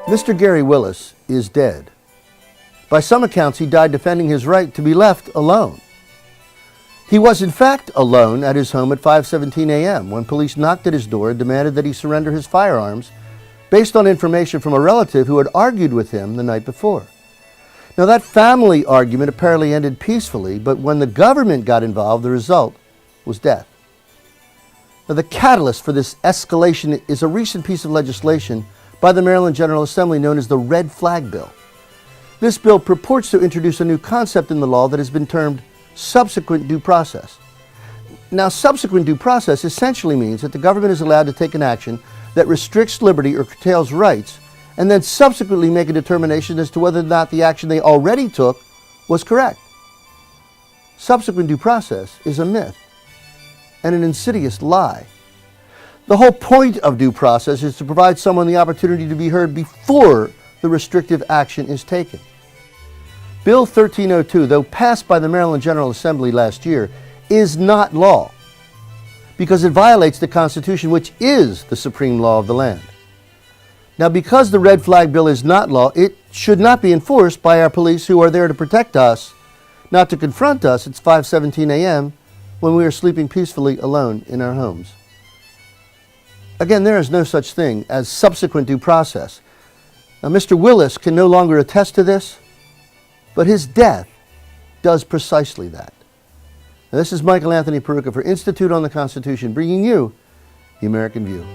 Mr. Gary Willis is dead. By some accounts, he died defending his right to be left alone. He was in fact alone at his home at 5:17 a.m. when police knocked at his door and demanded that he surrender his firearms based on information from a relative who had argued with him the night before. Now, that family argument apparently ended peacefully, but when the government got involved, the result was death. Now, the catalyst for this escalation is a recent piece of legislation by the Maryland General Assembly known as the Red Flag Bill. This bill purports to introduce a new concept in the law that has been termed subsequent due process. Now, subsequent due process essentially means that the government is allowed to take an action that restricts liberty or curtails rights and then subsequently make a determination as to whether or not the action they already took was correct. Subsequent due process is a myth and an insidious lie. The whole point of due process is to provide someone the opportunity to be heard before the restrictive action is taken. Bill 1302, though passed by the Maryland General Assembly last year, is not law because it violates the Constitution, which is the supreme law of the land. Now, because the Red Flag Bill is not law, it should not be enforced by our police who are there to protect us, not to confront us at 5:17 a.m. when we are sleeping peacefully alone in our homes. Again, there is no such thing as subsequent due process. Now, Mr. Willis can no longer attest to this, but his death does precisely that. Now, this is Michael Anthony Peruka for Institute on the Constitution, bringing you the American View.